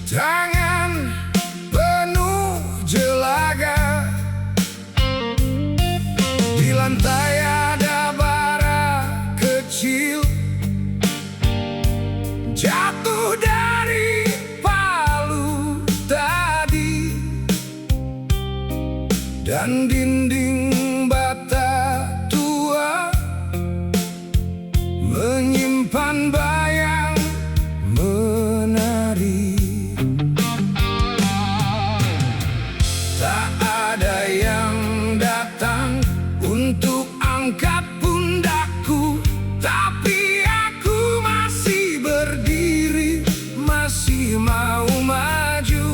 Tangan penuh jelaga, di lantai ada bara kecil jatuh dari palu tadi, dan dinding bata tua menyimpan bayang menari. Tak ada yang datang untuk angkat pundakku, tapi aku masih berdiri, masih mau maju.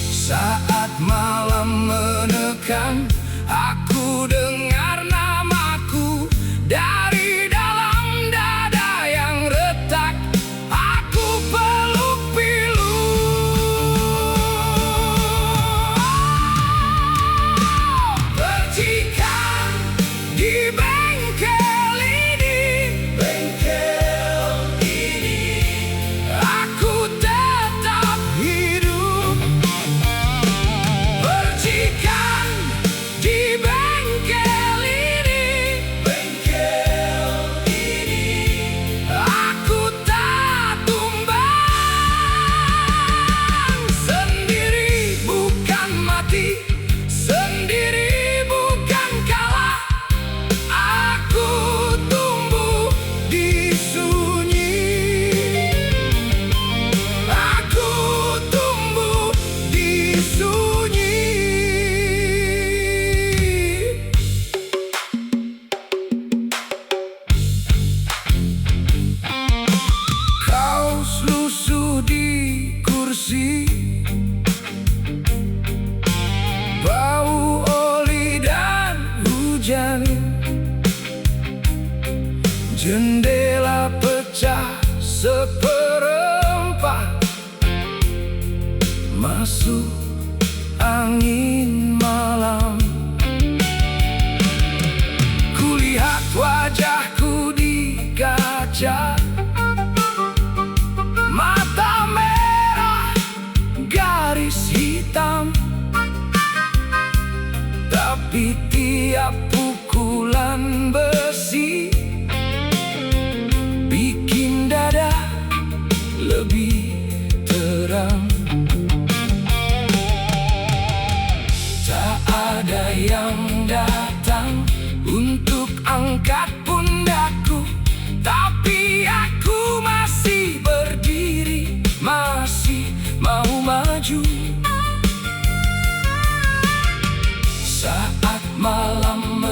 Saat malam menekan, aku dengar namaku dari dalam dada yang retak. Aku peluk pilu. Percikan di bengkel ini, aku tetap hidup. Percikan di bengkel ini, aku tak tumbang. Sendiri bukan mati, sendiri bukan kalah. Aku tumbuh di sunyi, aku tumbuh di sunyi. Kaos lusuh di kursi, bau oli dan hujan. Jendela pecah seperempat, masuk angin malam. Kulihat wajahku di kaca, mata merah, garis hitam. Tapi tiap pukulan besi bikin dada lebih terang. Tak ada yang datang untuk angkat pundakku, tapi aku masih berdiri, masih mau maju. Saat malam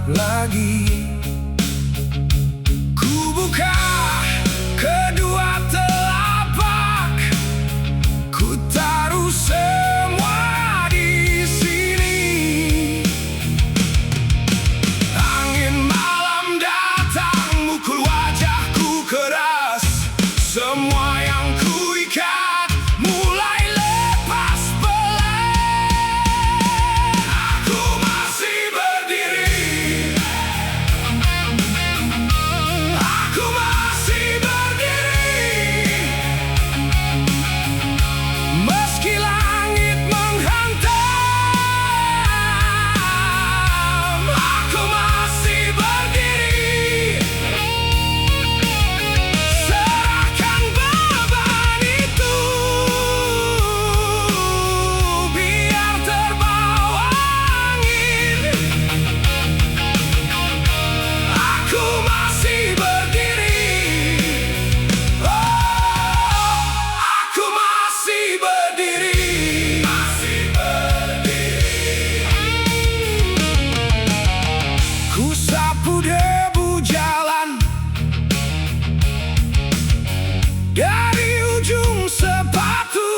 gelap lagi. Ku buka kedua telapak, ku taruh semua di sini. Angin malam datang, mukul wajahku keras. Semua yang kuikat mulai lepas pelan. Aku masih berdiri, aku masih berdiri, meski langit menghantam. Aku masih berdiri. Serahkan beban itu, biar terbawa angin. Aku masih berdiri. Oh, aku masih berdiri. Masih berdiri. Ku sapu debu jalan dari ujung sepatu.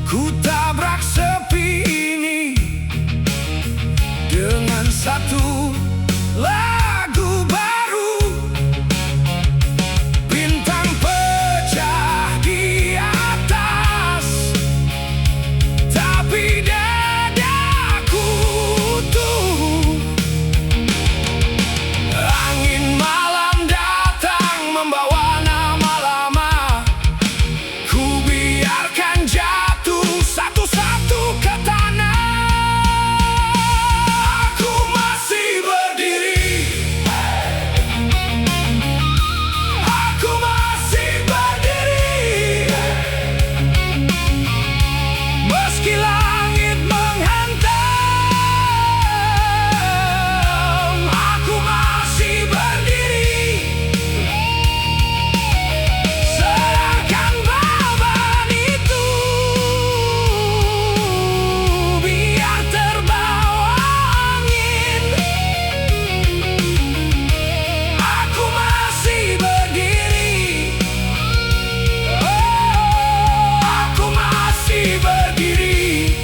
Ku tabrak sepi ini dengan satu lagu baru. Bintang pecah di atas, tapi dadaku utuh. Angin malam datang membawa nama lama, ku biarkan jatuh satu-satu ke tanah. Aku masih berdiri, aku masih berdiri, meski langit menghantam. Aku masih berdiri. Serahkan beban itu, biar terbawa angin. Aku masih berdiri. Oh, aku masih berdiri.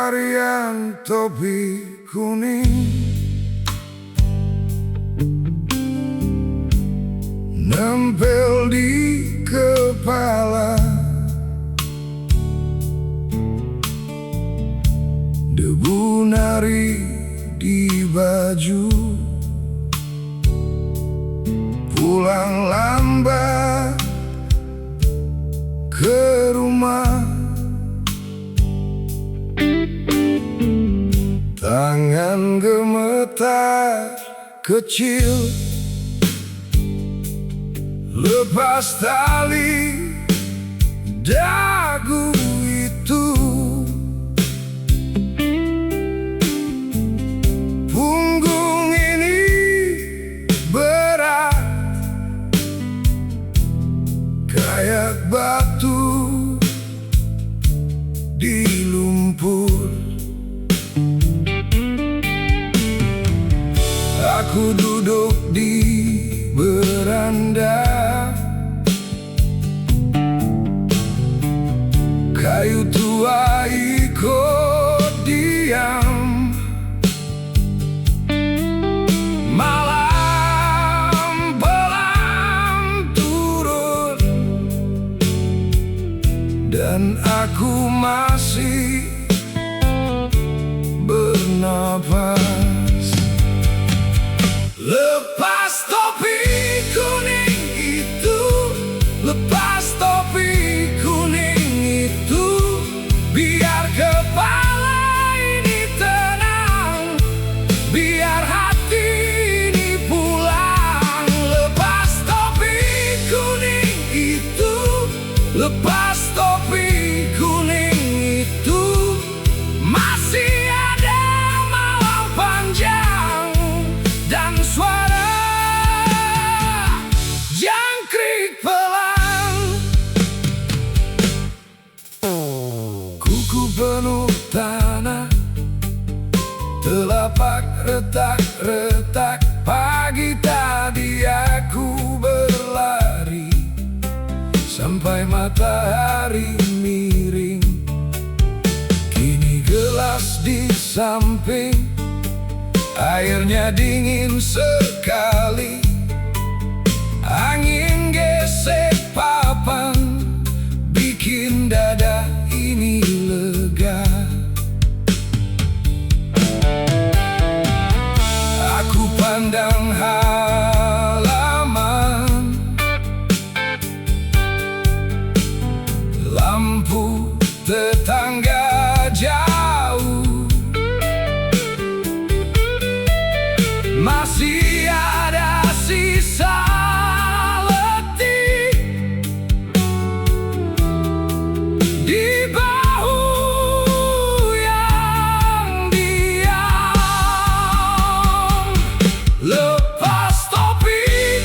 tarian topi kuning nempel di kepala, debu nari di baju, pulang lambat ke rumah, tangan gemetar kecil lepas tali dagu itu, punggung ini berat kayak batu di lumpur. Aku duduk di beranda, kayu tua ikut diam. Malam pelan turun dan aku masih bernapas. Lepas topi kuning itu, lepas topi kuning itu, biar kepala ini tenang, biar hati ini pulang. Lepas topi kuning itu, lepas topi kuning itu, masih ada malam panjang dan suara jangkrik pelan. Kuku penuh tanah, telapak retak-retak. Pagi tadi aku berlari sampai matahari miring. Kini gelas di samping, airnya dingin sekali. Angin gesek papan, bikin dada ini lega. Aku pandang halaman, lampu tetangga jauh, masih ada sisa letih di bahu yang diam. Lepas topi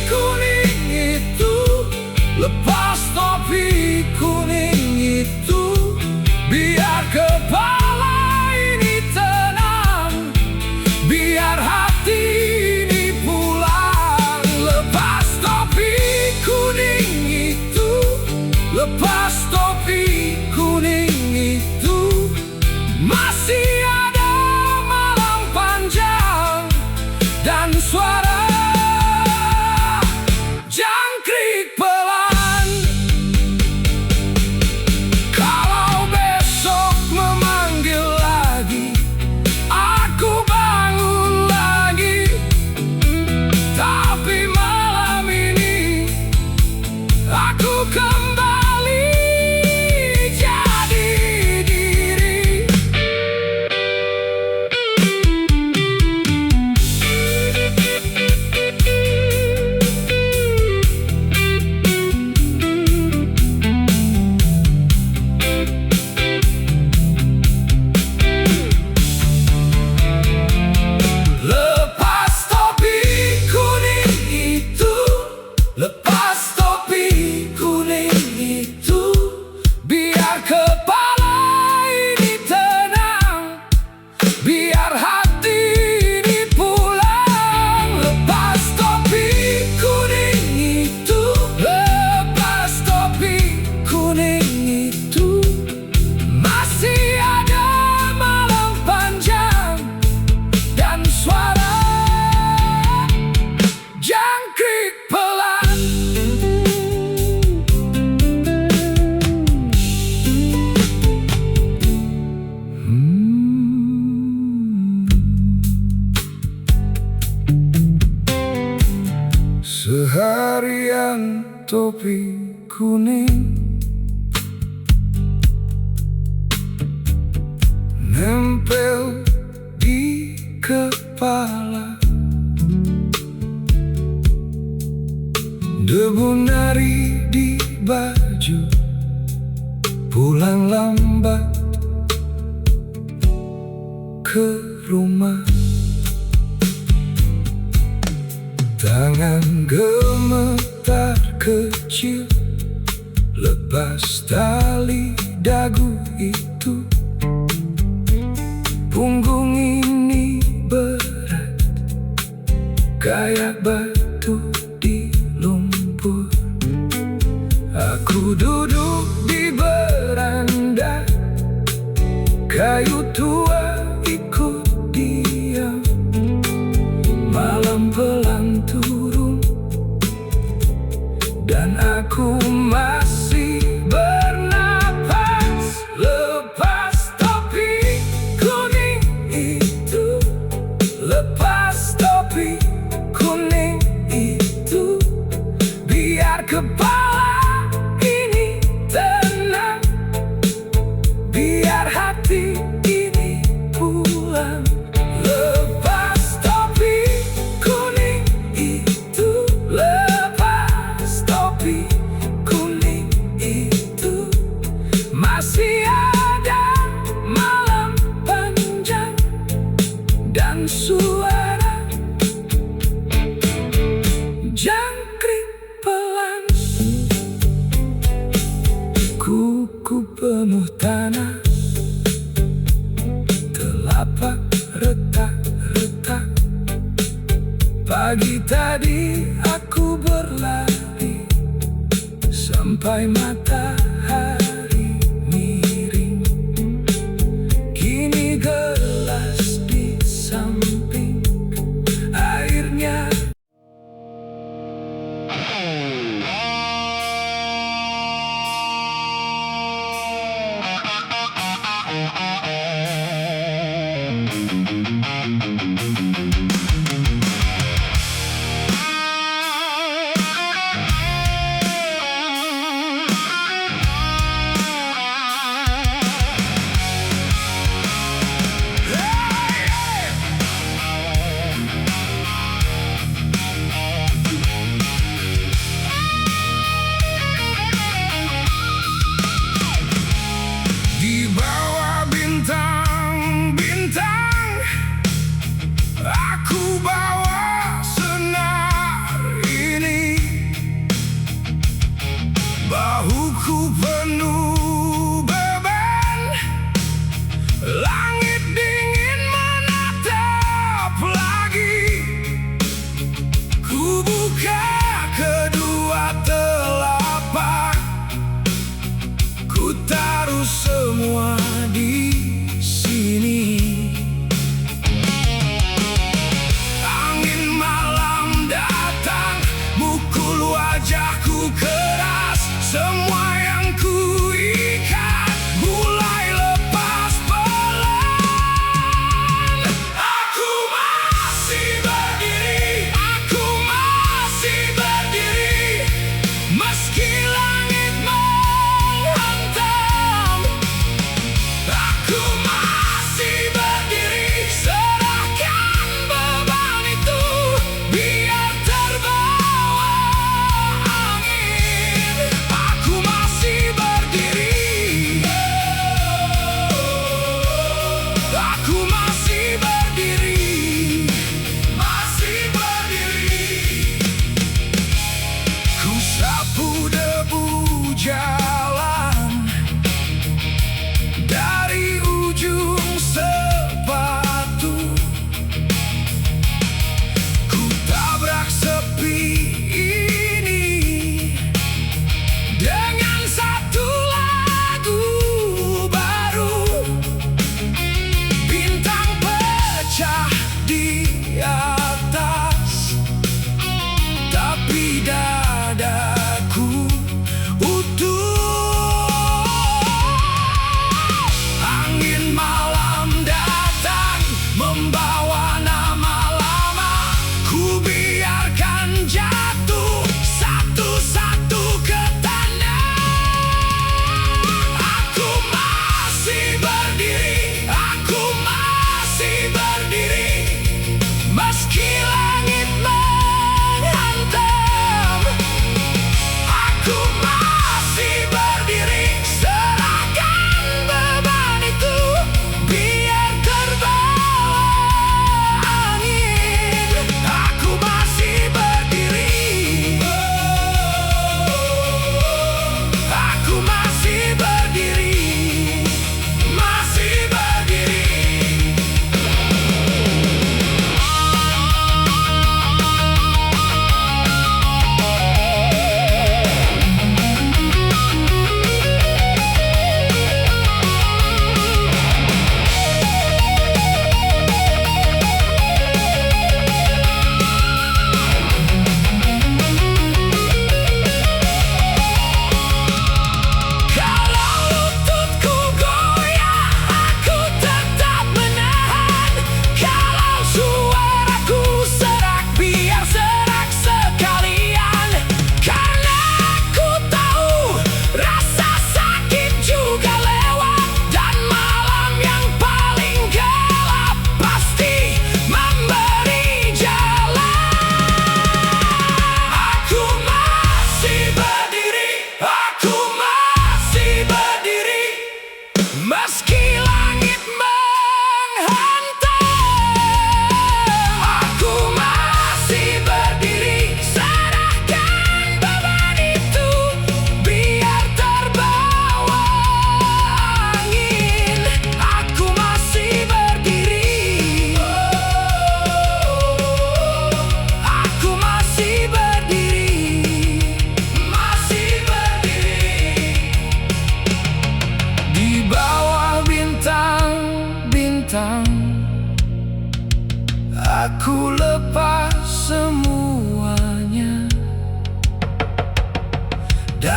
kuning itu, lepas topi kuning itu, biar kepala ini tenang, biar hati ini pulang. Lepas topi kuning itu, lepas topi kuning itu, masih ada malam panjang dan suara jangkrik pelan. Kalau besok memanggil lagi, aku bangun lagi. Tapi malam ini aku kembali jadi diri. Seharian topi kuning nempel di kepala, debu nari di baju, pulang lambat ke rumah. Tangan gemetar kecil, lepas tali dagu itu. Punggung ini berat, kayak batu di lumpur. Aku duduk di beranda, kayu tua ikut diam. Malam pelan turun, dan aku masih bernapas. Lepas topi kuning itu, lepas topi kuning itu, biar kepala ini tenang, biar hati ini pulang. Lepas topi kuning itu, lepas topi kuning itu, masih ada malam panjang dan suara jangkrik pelan. Kuku penuh tanah, telapak retak-retak. Pagi tadi aku berlari sampai matahari miring. Kini gelas di samping, airnya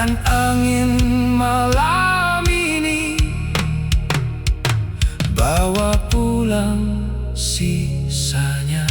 dan angin malam ini, bawa pulang sisanya.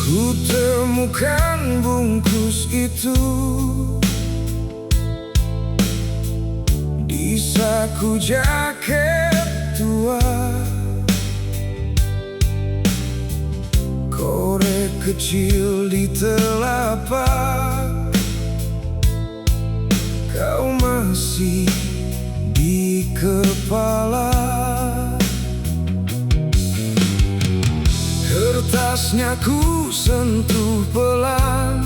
Ku temukan bungkus itu di saku jaket tua, korek kecil di telapak, kau masih di kepala. Kertasnya ku sentuh pelan,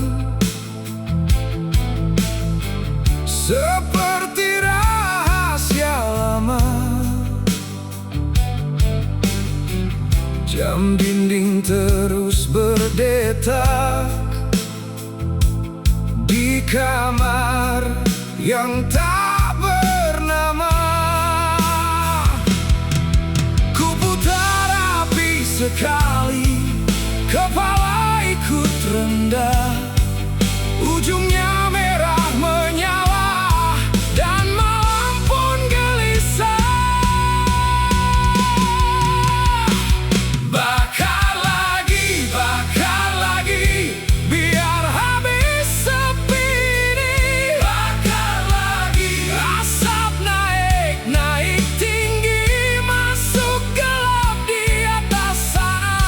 seperti rahasia lama. Jam dinding terus berdetak di kamar yang tak bernama. Ku putar api sekali, kepala ikut rendah, ujungnya merah menyala dan malam pun gelisah. Bakar lagi, biar habis sepi ini. Bakar lagi, asap naik tinggi, masuk gelap di atas sana.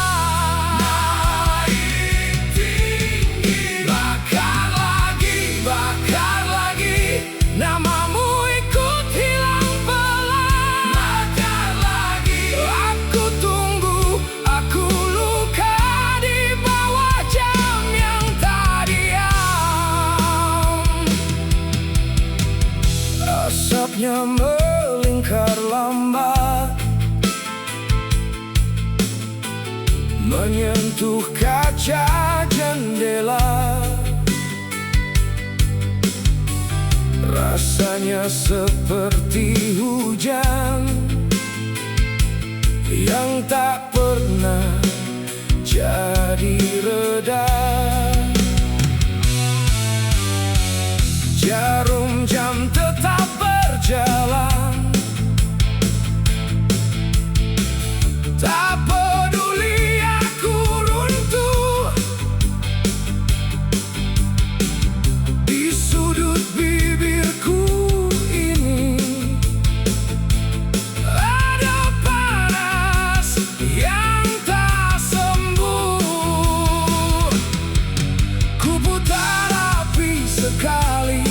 Bakar lagi, namamu ikut hilang pelan. Bakar lagi, aku tunggu, aku luka di bawah jam yang tak diam. Asapnya melingkar lambat, menyentuh kaca jendela. Rasanya seperti hujan yang tak pernah jadi reda. Jarum jam tetap berjalan, tak peduli aku runtuh di sudut bibirku ini. Ada panas yang tak sembuh. Ku putar api sekali,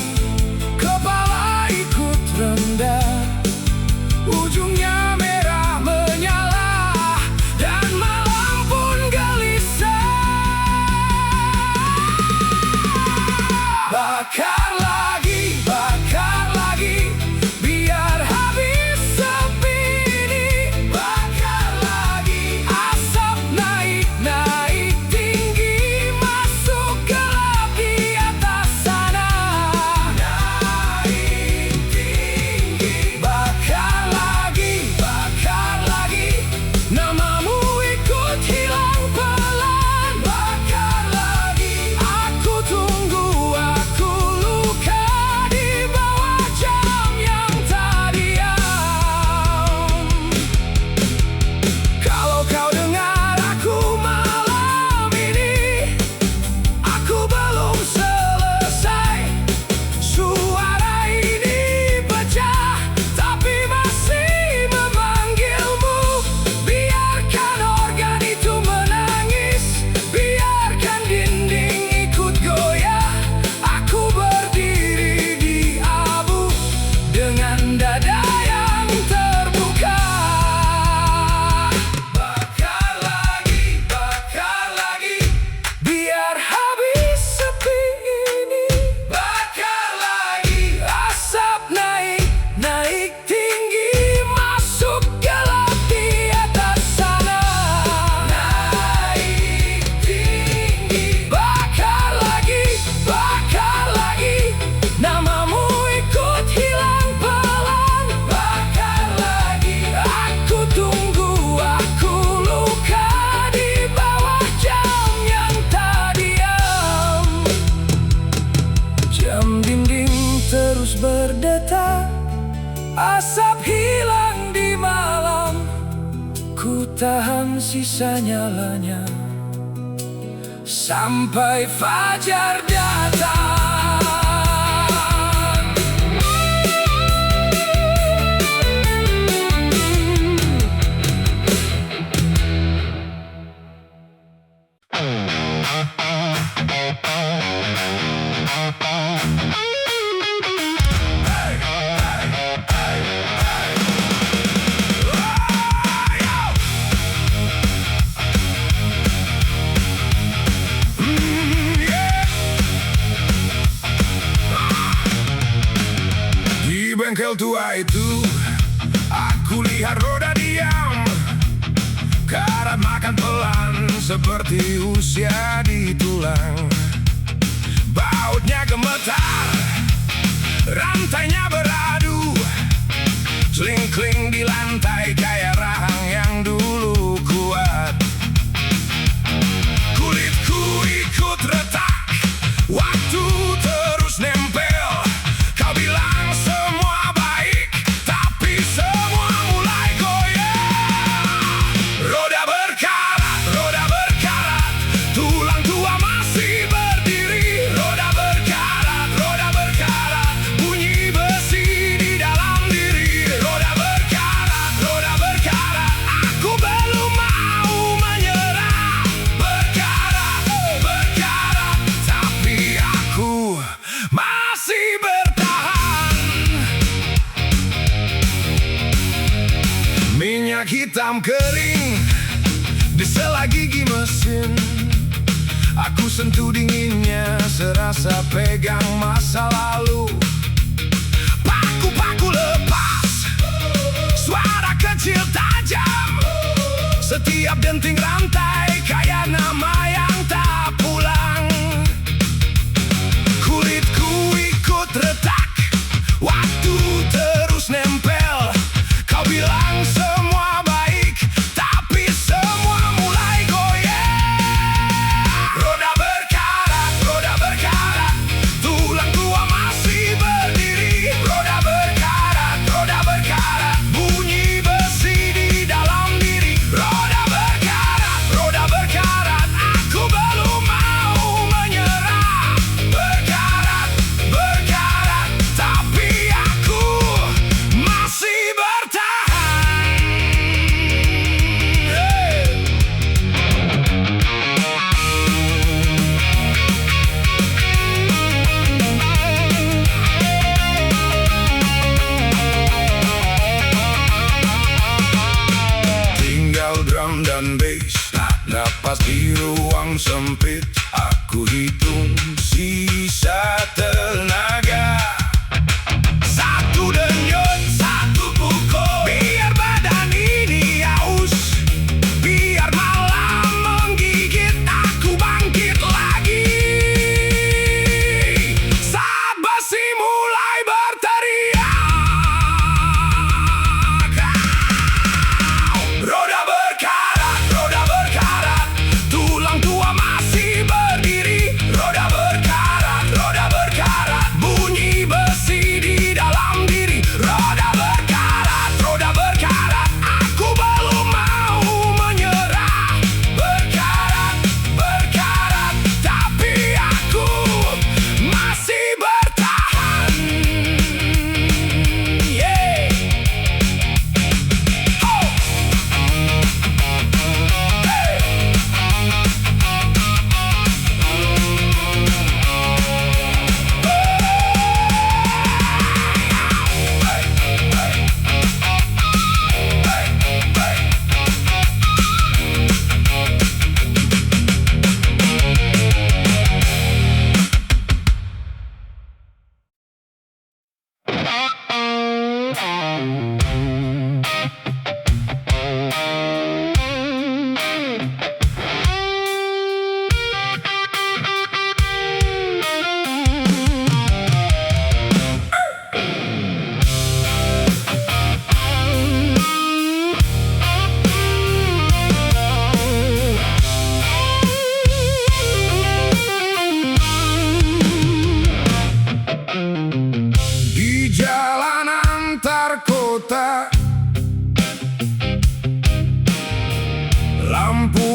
bertahan sisa nyalanya sampai fajar datang. Di bengkel tua itu aku lihat roda diam, karat makan pelan seperti usia di tulang. Bautnya gemetar, rantainya beradu, kling-kling di lantai kayak rahang yang dulu kuat. Kulitku ikut retak, waktu terus nempel. Kau bilang semua baik, tapi semua mulai goyah. Roda berkarat, tulang tua masih berdiri. Roda berkarat, bunyi besi di dalam diri. Roda berkarat, aku belum mau menyerah. Berkarat, tapi aku masih bertahan. Minyak hitam kering di sela gigi mesin. Aku sentuh dinginnya, serasa pegang masa lalu. Paku-paku lepas, suara kecil tajam. Setiap denting rantai kayak nama yang tak pulang. Kulitku ikut retak, waktu terus nempel. Kau bilang semua baik, tapi semua mulai goyah. Roda berkarat, tulang tua masih berdiri. Roda berkarat, bunyi besi di dalam diri. Roda berkarat, aku belum mau menyerah. Berkarat, tapi aku masih bertahan. Tinggal drum dan bass, napas di ruang sempit. Aku hitung sisa tenaga. Satu denyut, satu pukul, biar badan ini haus, biar malam menggigit. Aku bangkit lagi saat besi mulai berteriak. Roda berkarat, tulang tua masih berdiri. Roda berkarat, bunyi besi di dalam diri. Roda berkarat, aku belum mau menyerah. Berkarat, tapi aku masih bertahan. Yeah. Oh. Hey.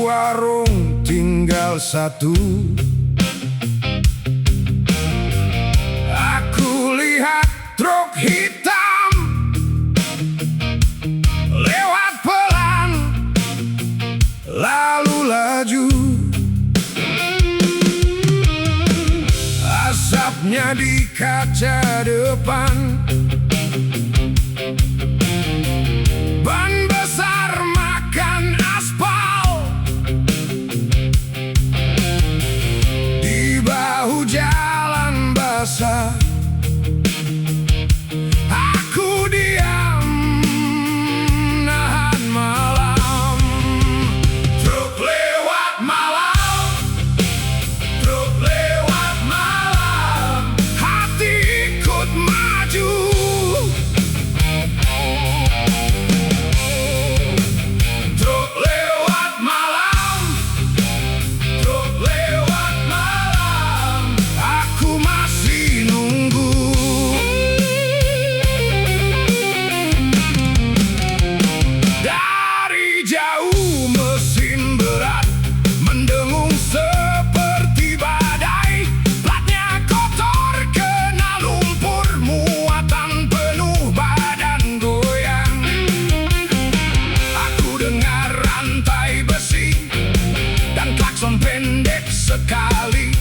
warung tinggal satu. Aku lihat truk hitam lewat pelan, lalu laju. Asapnya di kaca depan, ban besar makan aspal. Di bahu jalan basah, aku diam nahan malam. Truk lewat malam, truk lewat malam, hati ikut maju. Truk lewat malam, truk lewat malam, aku masih nunggu. Dari jauh mesin berat mendengung seperti badai. Platnya kotor kena lumpur, muatan penuh badan goyang. Aku dengar rantai besi dan klakson pendek sekali,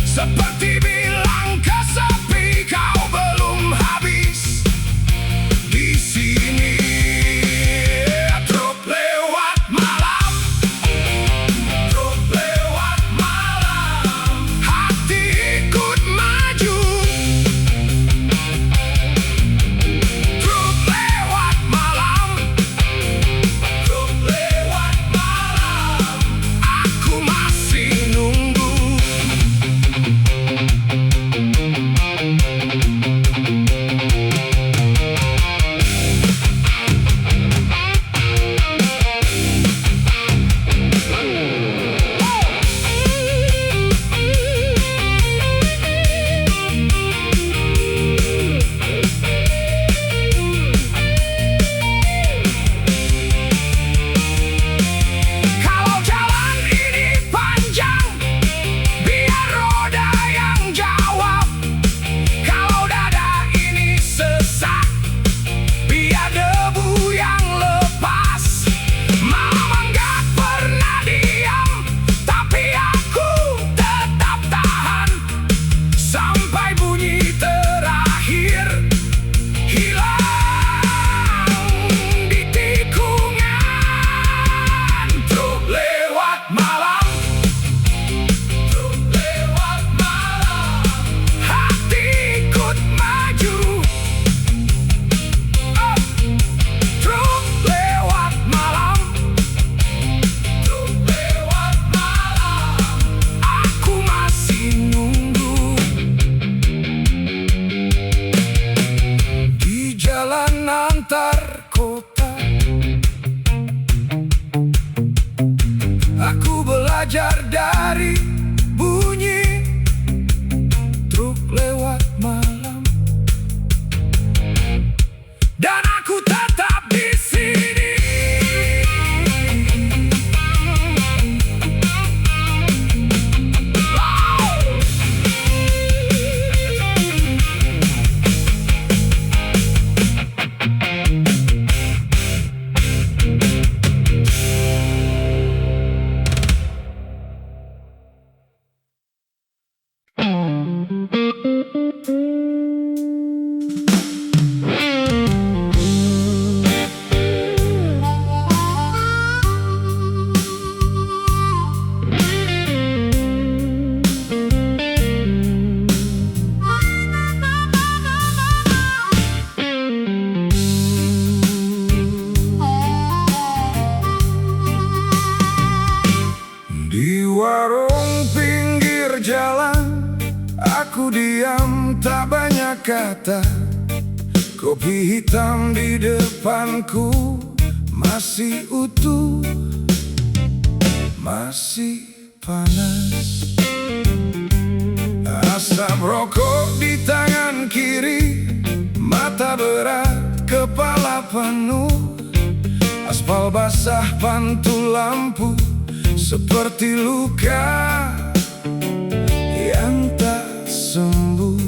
seperti bilang ke sepi, kau belum habis di sini. Truk lewat malam, truk lewat malam, hati ikut maju. Truk lewat malam, truk lewat malam, aku masih nunggu. Kalau jalan ini panjang, biar roda yang jawab. Kalau dada ini sesak, biar debu yang lepas. Malam enggak pernah diam, tapi aku tetap tahan sampai bunyi terakhir hilang di tikungan. Truk lewat malam, truk lewat malam, hati ikut maju. Oh, truk lewat malam, truk lewat malam, aku masih nunggu. Di jalan antar kota, aku belajar dari bunyi truk lewat malam, dan aku tetap di sini. Di warung pinggir jalan, aku diam tak banyak kata. Kopi hitam di depanku masih utuh, masih panas. Asap rokok di tangan kiri, mata berat, kepala penuh. Aspal basah, pantul lampu, seperti luka yang tak sembuh.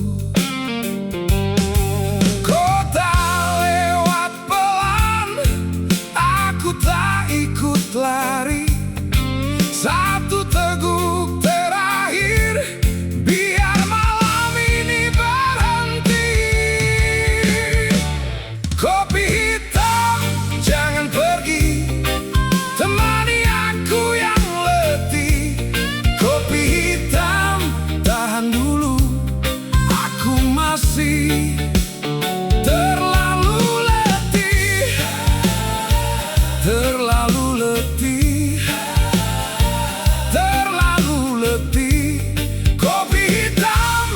Kota lewat pelan, aku tak ikut lari. Satu teguk terakhir, biar malam ini berhenti. Kopi hitam, jangan pergi, temani aku yang letih. Kopi hitam, tahan dulu, aku masih terlalu letih. Terlalu letih, terlalu letih. Kopi hitam,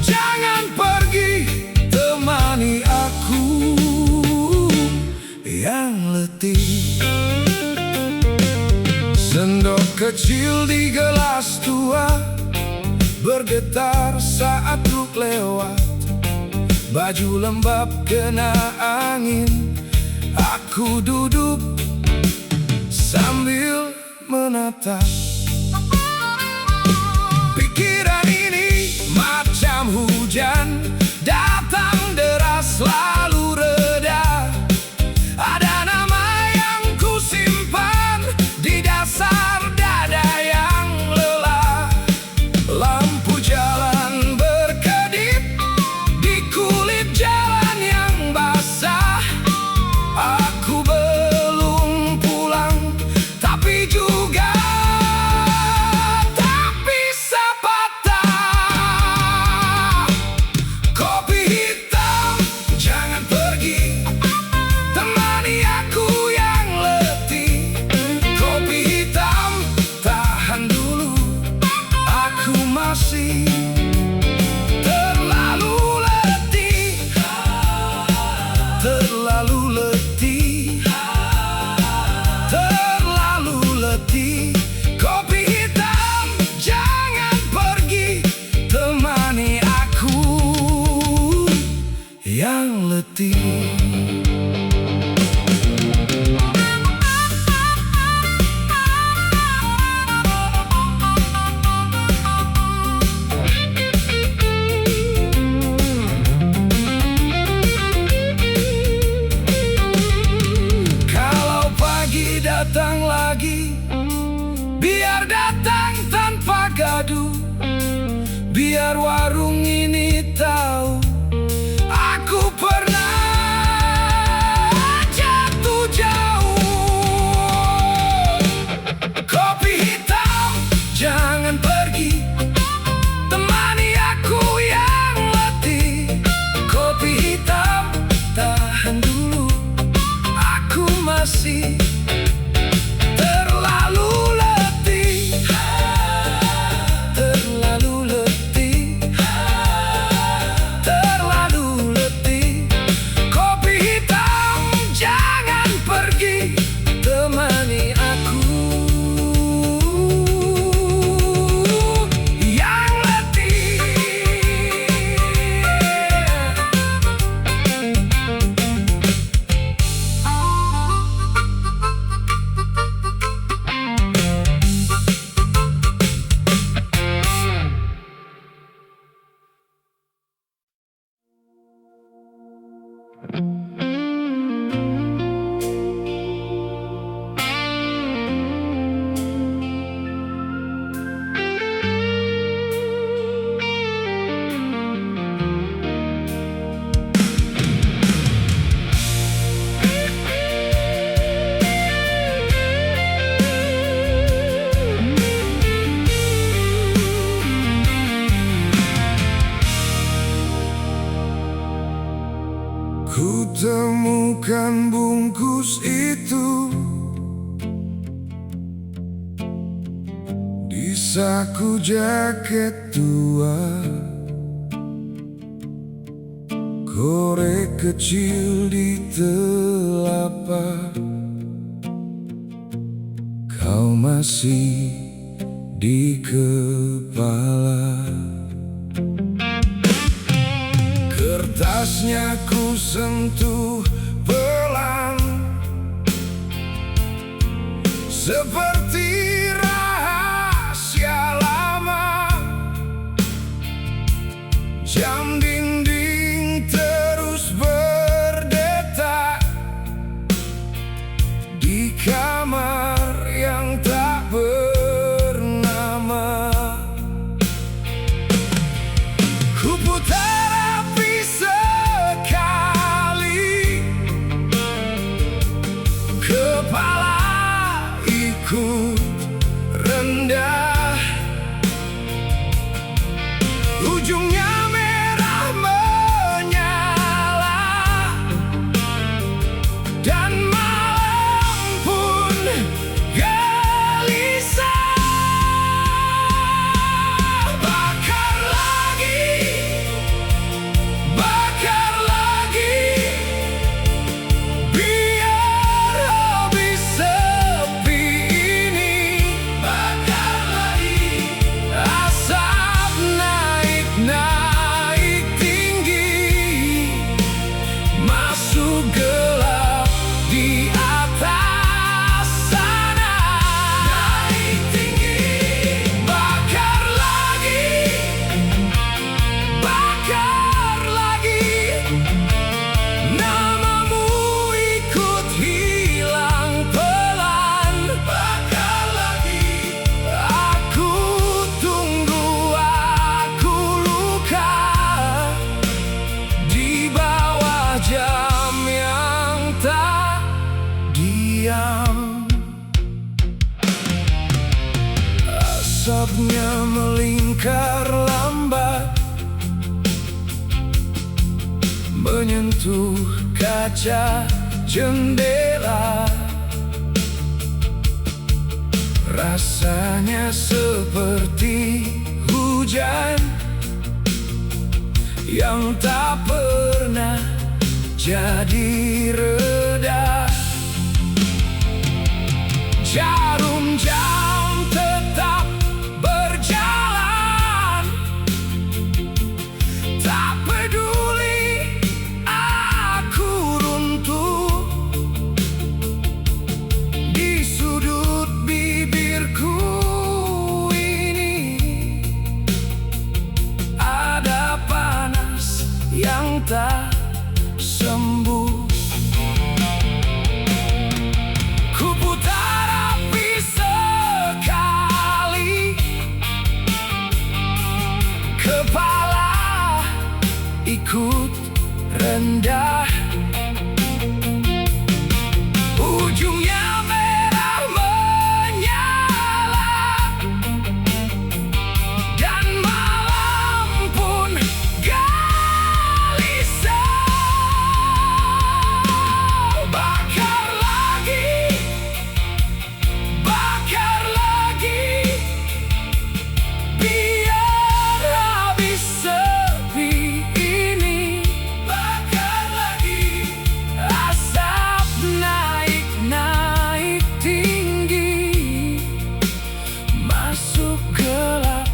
jangan pergi, temani aku yang letih. Sendok kecil di gelas tua bergetar saat truk lewat. Baju lembab kena angin, aku duduk sambil menatap. Pikiran ini macam hujan, datang deras lalu reda. Ada nama yang kusimpan di dasar dada yang lelah. Lampu jalan berkedip di kulit jalan yang basah. Aku belum pulang, tapi juga tak bisa patah. Kopi hitam, jangan pergi, temani aku yang letih. Kopi hitam, tahan dulu, aku masih terlalu letih. Terlalu letih, terlalu letih. Kopi hitam, jangan pergi, temani aku yang letih. Kalau pagi datang lagi, biar datang tanpa gaduh. Biar warung ini tahu aku pernah jatuh jauh. Kopi hitam, jangan pergi, temani aku yang letih. Kopi hitam, tahan dulu, aku masih terlalu letih. Terlalu letih, terlalu letih. Kopi hitam, jangan pergi, temani aku yang letih. Ku temukan bungkus itu di saku jaket tua. Korek kecil di telapak, kau masih di kepala. Kertasnya ku sentuh pelan, seperti rahasia Asapnya melingkar lambat, menyentuh kaca jendela. Rasanya seperti hujan yang tak pernah jadi reda. Jarum jam tetap berjalan, tak peduli aku runtuh. Di sudut bibirku ini ada panas yang tak sembuh. Ku putar api sekali, kepala ikut rendah. Ujungnya merah menyala, dan malam pun gelisah. Bakar lagi, biar habis sepi ini. Bakar lagi, asap naik tinggi, masuk gelap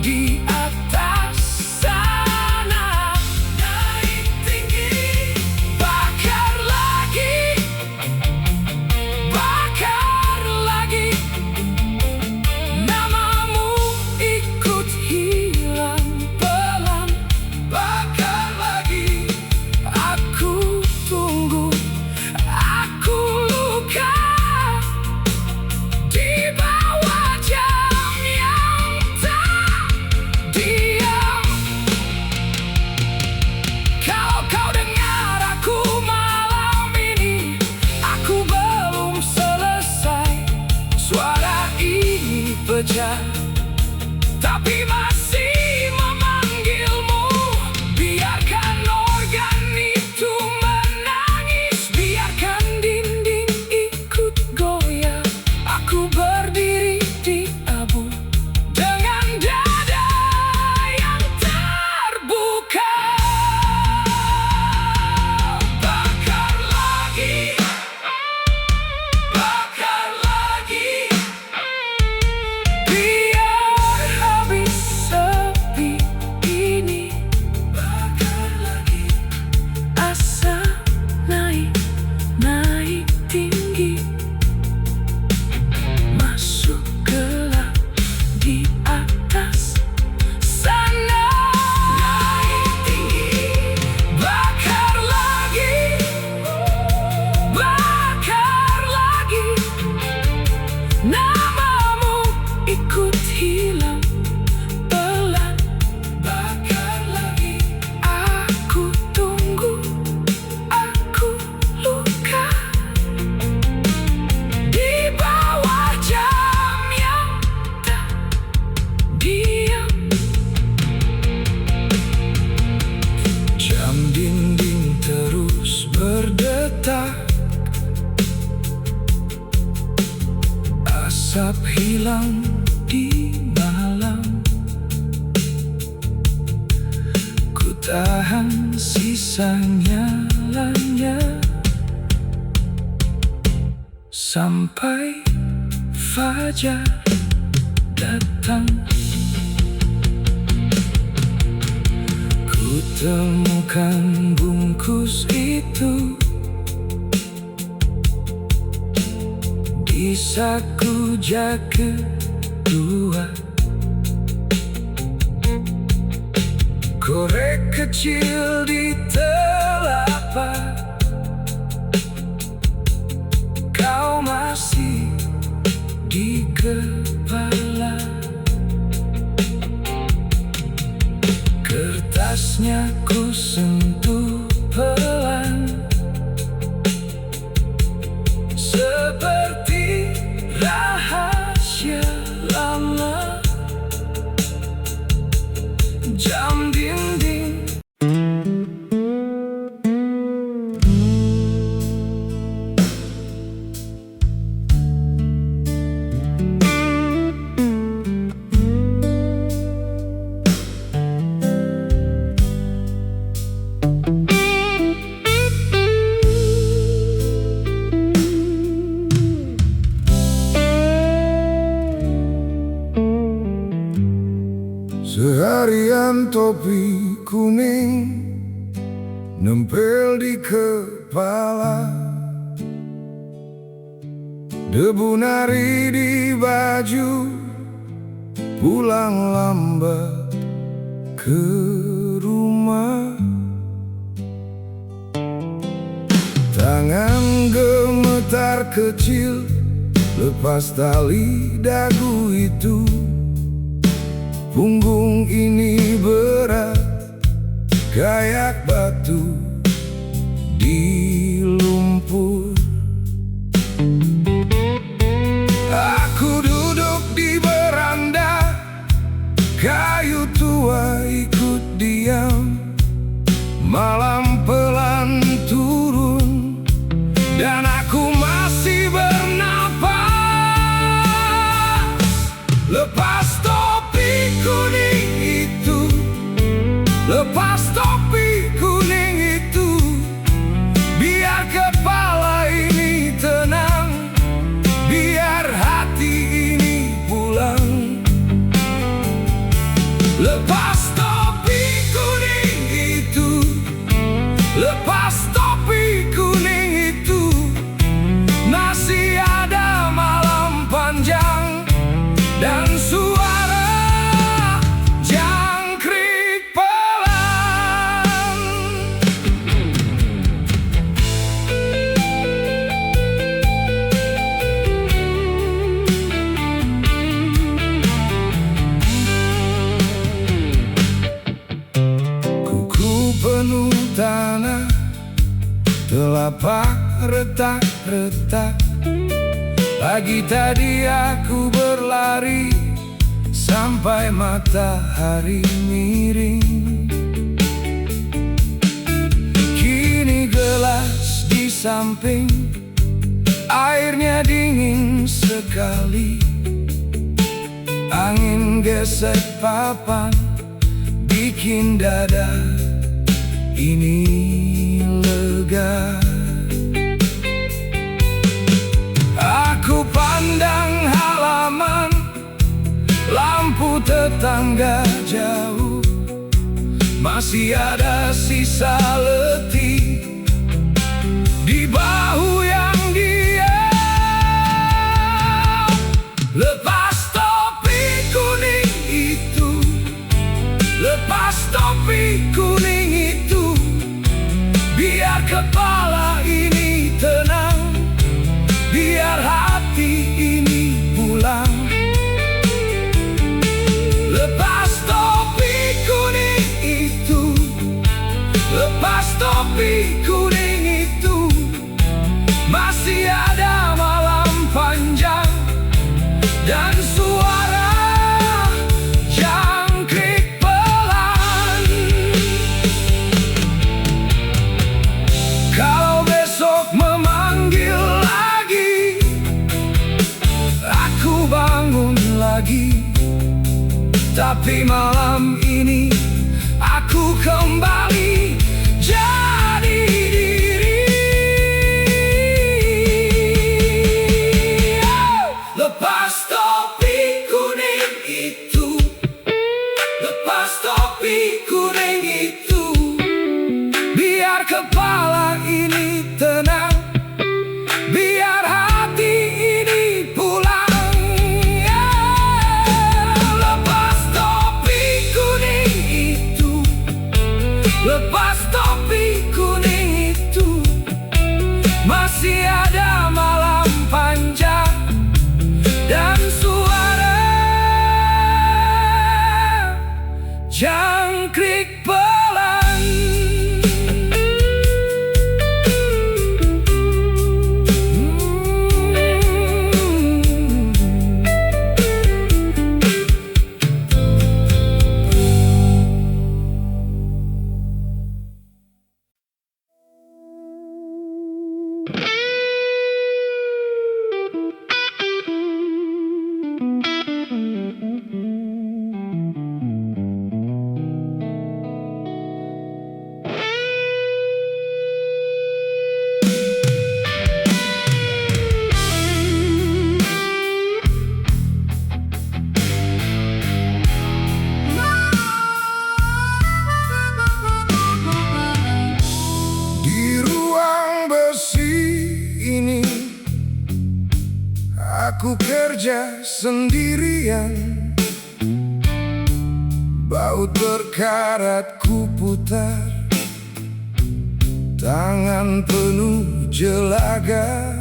di atas sana. Naik tinggi, bakar lagi, namamu ikut hilang pelan. Bakar lagi, aku tunggu, aku luka di bawah jam yang tak diam. Kalau kau dengar aku malam ini, aku belum selesai. Suara ini pecah, tapi masih memanggilmu. Biarkan organ itu menangis, biarkan dinding ikut goyah. Aku berdiri di abu dengan dada yang terbuka. Bakar lagi, biar habis sepi ini. Bakar lagi, asap naik tinggi, masuk gelap di atas sana. Naik tinggi, bakar lagi, namamu ikut hilang pelan. Bakar lagi, aku tunggu, aku luka di bawah jam yang tak diam. Jam dinding terus berdetak, asap hilang di malam. Ku tahan sisa nyalanya sampai fajar datang. Ku temukan bungkus itu di saku jaket dua. Korek kecil di telapak, kau masih di kepala. Kertasnya ku sentuh pelan, seperti rahasia lama. topi kuning nempel di kepala, debu nari di baju, pulang lambat ke rumah. Tangan gemetar kecil lepas tali dagu itu. Punggung ini berat kayak batu di lumpur. Aku duduk di beranda, kayu tua ikut diam. Malam pelan turun dan aku masih bernapas. Lepas topi kuning itu, lepas topi kuning itu, biar kepala ini tenang, biar hati ini pulang. Lepas topi kuning itu, lepas topi kuning itu, masih ada malam panjang dan suara jangkrik pelan. Kuku penuh tanah, telapak retak-retak. Pagi tadi aku berlari sampai matahari miring. Kini gelas di samping, airnya dingin sekali. Angin gesek papan, bikin dada ini lega. Aku pandang halaman, lampu tetangga jauh, masih ada sisa letih di bahu yang diam. Lepas topi kuning itu, lepas topi kuning itu, biar kepala ini tenang, biar hati ini pulang. Lepas topi kuning itu, lepas topi kuning itu, masih ada malam panjang dan suara jangkrik pelan. Kalau besok memanggil lagi, aku bangun lagi. Tapi malam ini aku kembali jadi diri. Lepas topi kuning itu, lepas topi kuning itu, biar kepala ini tenang, biar hati ini pulang. Aku kerja sendirian, baut berkarat ku putar, tangan penuh jelaga.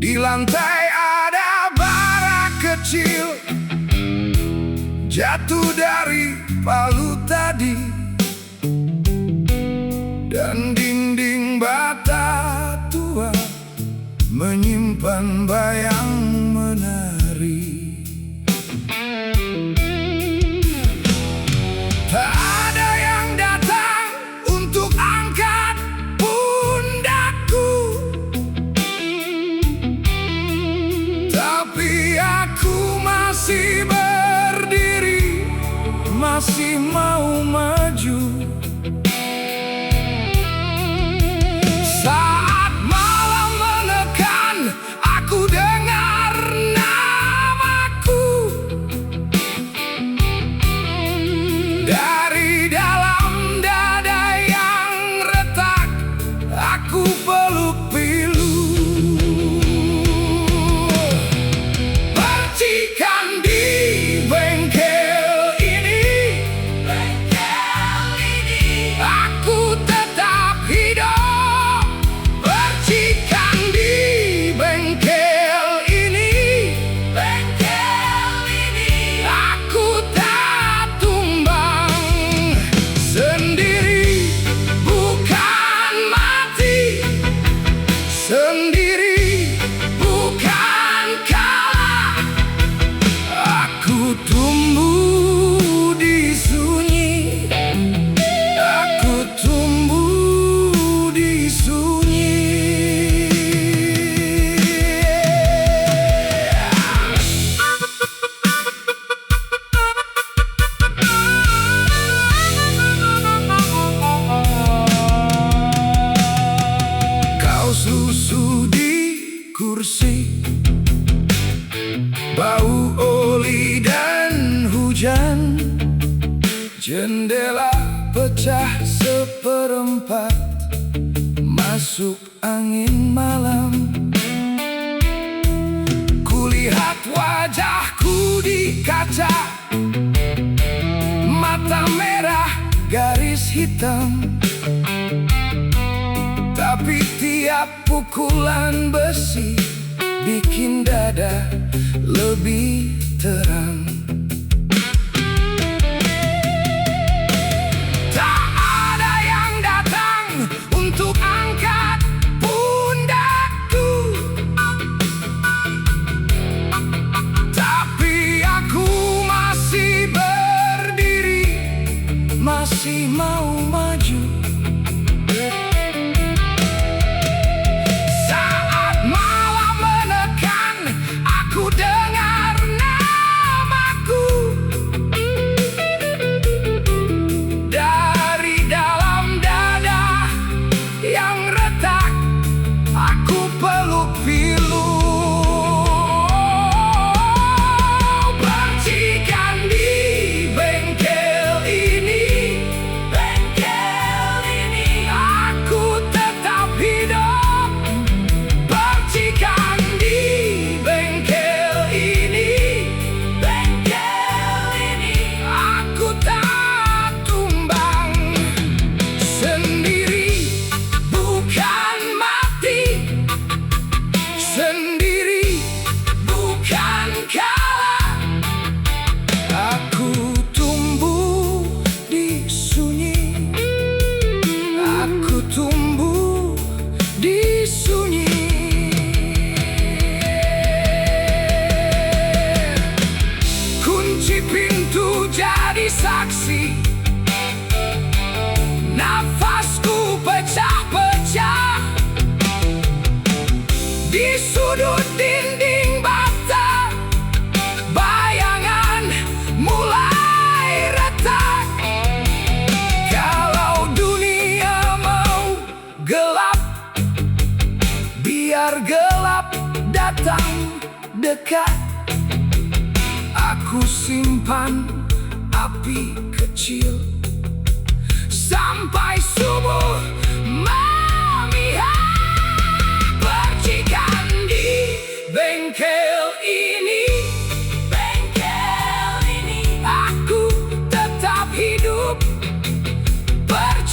Di lantai ada bara kecil jatuh dari palu tadi, dan dinding bata tua menyimpan bayang menari. Tak ada yang datang untuk angkat pundakku, tapi aku masih berdiri, masih mau maju. Saat malam menekan, aku dengar namaku dari dalam dada yang retak. Aku peluk pilu. Percikan di bengkel ini, aku tetap hidup. Percikan di bengkel ini, aku tak tumbang. Sendiri bukan mati, sendiri bukan kalah. Aku tumbuh di sunyi, aku tumbuh di sunyi. Kau susu di kursi, bau oli dan hujan. Jendela pecah seperempat, masuk angin malam. Kulihat wajahku di kaca, mata merah garis hitam. Tapi tiap pukulan besi bikin dada lebih terang. Tak ada yang datang untuk angkat pundakku, tapi aku masih berdiri, masih mau maju. Saat malam menekan, aku dengar namaku dari dalam dada yang retak. Aku peluk pilu. Percikan di bengkel ini, aku tetap hidup. Percikan di bengkel ini, aku tak tumbang. Sendiri bukan mati, sendiri bukan kalah. Aku tumbuh di sunyi, aku tumbuh di sunyi. Kunci pintu jadi saksi, nafasku pecah-pecah. Di sudut dinding bata, bayangan mulai retak. Kalau dunia mau gelap, biar gelap datang dekat. Aku simpan api kecil sampai subuh memihak. Percikan di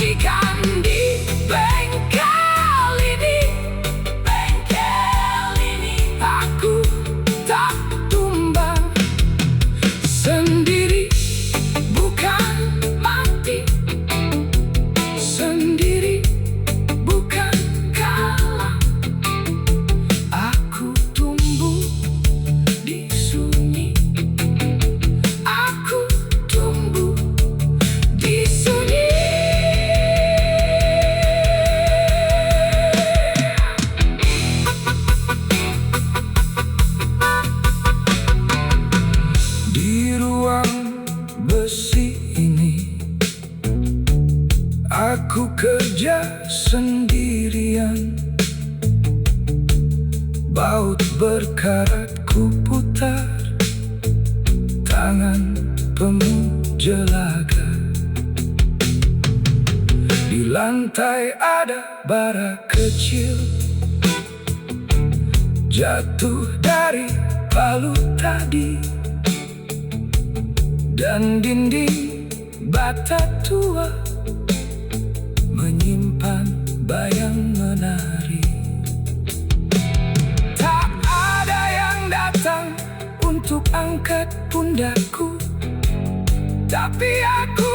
sajikan di bengkel ini. Bengkel ini aku tak tumbang sendiri, bukan mati sendiri, bukan kalah. Aku tumbuh di sunyi, aku tumbuh di sunyi. Di ruang besi ini aku kerja sendirian. Baut berkarat ku putar, tangan penuh jelaga. Di lantai ada bara kecil jatuh dari palu tadi, dan dinding bata tua menyimpan bayang menari. Tak ada yang datang untuk angkat pundakku, tapi aku